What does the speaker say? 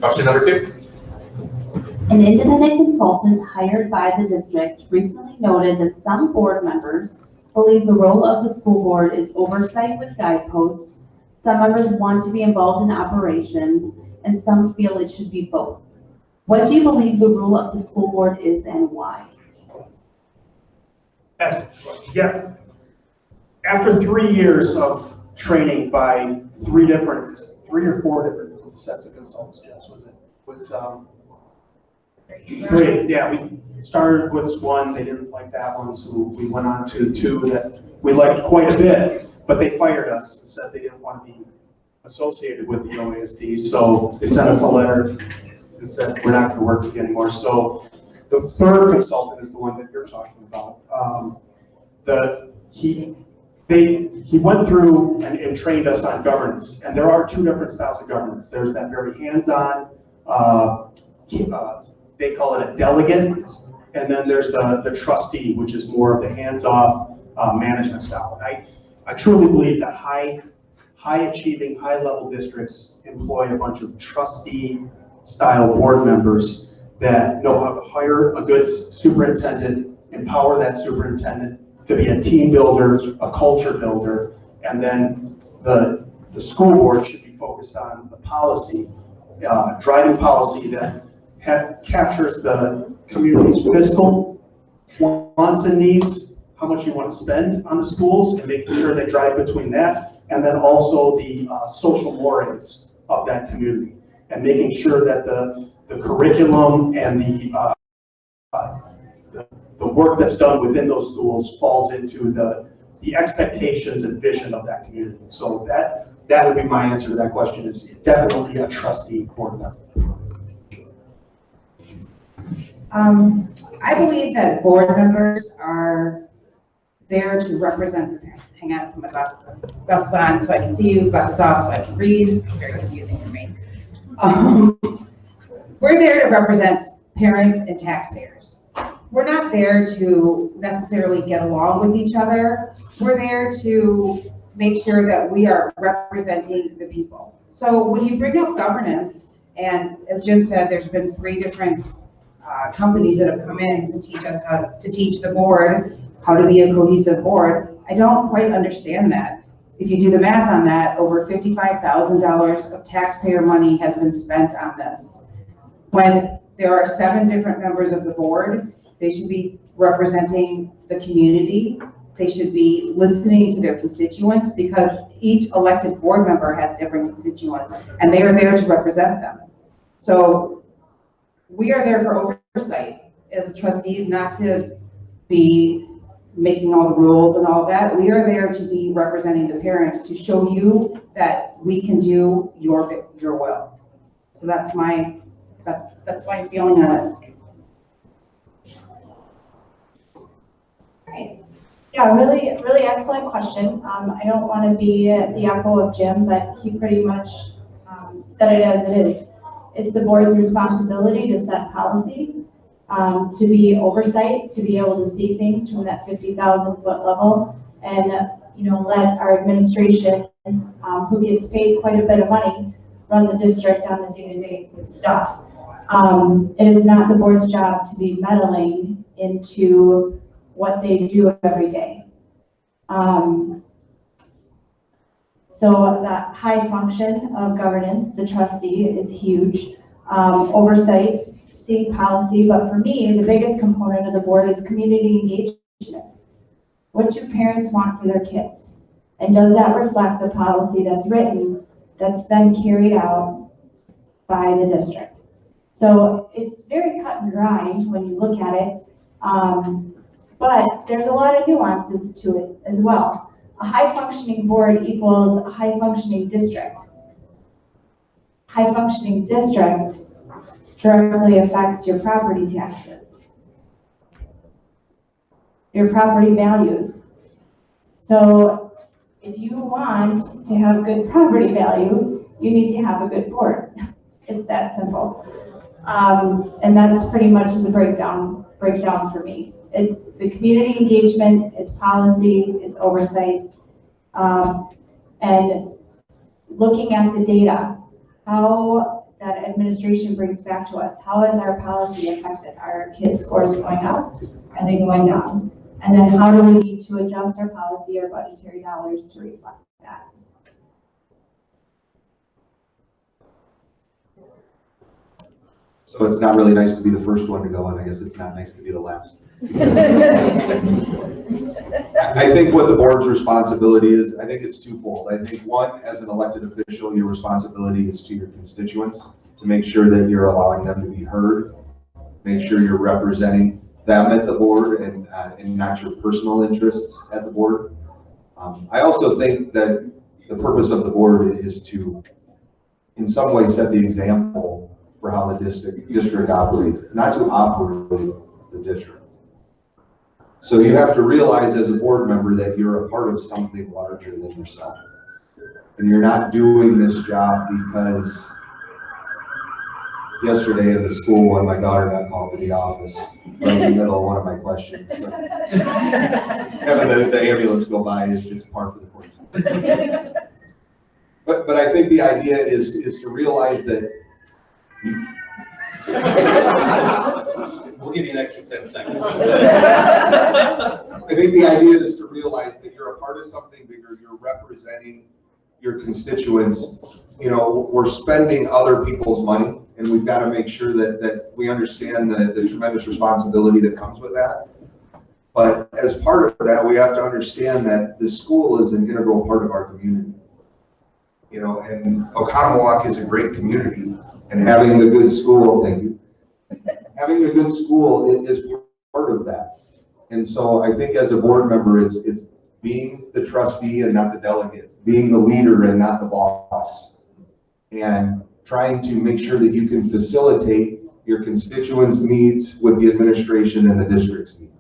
Question number 2. An independent consultant hired by the district recently noted that some board members believe the role of the school board is oversight with guideposts, some members want to be involved in operations, and some feel it should be both. What do you believe the role of the school board is and why? Yeah. After 3 years of training by 3 or 4 different sets of consultants, Jess, was 3. Yeah, we started with 1, they didn't like that one, so we went on to 2 that we liked quite a bit, but they fired us and said they didn't want to be associated with the OASD, so they sent us a letter and said we're not going to work with you anymore. So the 3rd consultant is the one that you're talking about. He went through and trained us on governance, and there are 2 different styles of governance. There's that very hands-on, they call it a delegate, and then there's the trustee, which is more of the hands-off management style. And I truly believe that high-achieving, high-level districts employ a bunch of trustee-style board members that know how to hire a good superintendent, empower that superintendent to be a team builder, a culture builder, and then the school board should be focused on the policy, driving policy that captures the community's fiscal wants and needs, how much you want to spend on the schools, and making sure they drive between that, and then also the social mores of that community, and making sure that the curriculum and the work that's done within those schools falls into the expectations and vision of that community. So that would be my answer to that question, is definitely a trustee board member. I believe that board members are there to represent the parents. Hang on, put my glasses on so I can see you, glasses off so I can read. It's very confusing for me. We're there to represent parents and taxpayers. We're not there to necessarily get along with each other. We're there to make sure that we are representing the people. So when you bring up governance, and as Jim said, there's been 3 different companies that have come in to teach us how to teach the board how to be a cohesive board. I don't quite understand that. If you do the math on that, over $55,000 of taxpayer money has been spent on this. When there are 7 different members of the board, they should be representing the community. They should be listening to their constituents, because each elected board member has different constituents, and they are there to represent them. So we are there for oversight as the trustees, not to be making all the rules and all that. We are there to be representing the parents, to show you that we can do your will. So that's my feeling on it. Right. Yeah, really excellent question. I don't want to be the echo of Jim, but he pretty much said it as it is. It's the board's responsibility to set policy, to be oversight, to be able to see things from that 50,000-foot level, and let our administration, who gets paid quite a bit of money, run the district on the day-to-day stuff. It is not the board's job to be meddling into what they do every day. So that high function of governance, the trustee, is huge. Oversight, seeing policy, but for me, the biggest component of the board is community engagement. What do parents want for their kids? And does that reflect the policy that's written, that's then carried out by the district? So it's very cut and dry when you look at it, but there's a lot of nuances to it as well. A high-functioning board equals a high-functioning district. High-functioning district directly affects your property taxes, your property values. So if you want to have good property value, you need to have a good board. It's that simple. And that's pretty much the breakdown for me. It's the community engagement, it's policy, it's oversight, and looking at the data. How that administration brings back to us. How has our policy affected our kids' scores going up? Are they going down? And then how do we need to adjust our policy or budgetary dollars to reflect that? So it's not really nice to be the first one to go, and I guess it's not nice to be the last. I think what the board's responsibility is, I think it's twofold. I think one, as an elected official, your responsibility is to your constituents, to make sure that you're allowing them to be heard, make sure you're representing them at the board and not your personal interests at the board. I also think that the purpose of the board is to, in some way, set the example for how the district operates. It's not to operate the district. So you have to realize as a board member that you're a part of something larger than yourself. And you're not doing this job because yesterday in the school when my daughter got called to the office, right in the middle of one of my questions. So having the ambulance go by is just par for the course. But I think the idea is to realize that We'll give you an extra 10 seconds. I think the idea is to realize that you're a part of something bigger, you're representing your constituents. You know, we're spending other people's money, and we've got to make sure that we understand the tremendous responsibility that comes with that. But as part of that, we have to understand that the school is an integral part of our community. You know, and Oconomowoc is a great community, and having a good school, thank you. Having a good school is part of that. And so I think as a board member, it's being the trustee and not the delegate, being the leader and not the boss, and trying to make sure that you can facilitate your constituents' needs with the administration and the district's needs.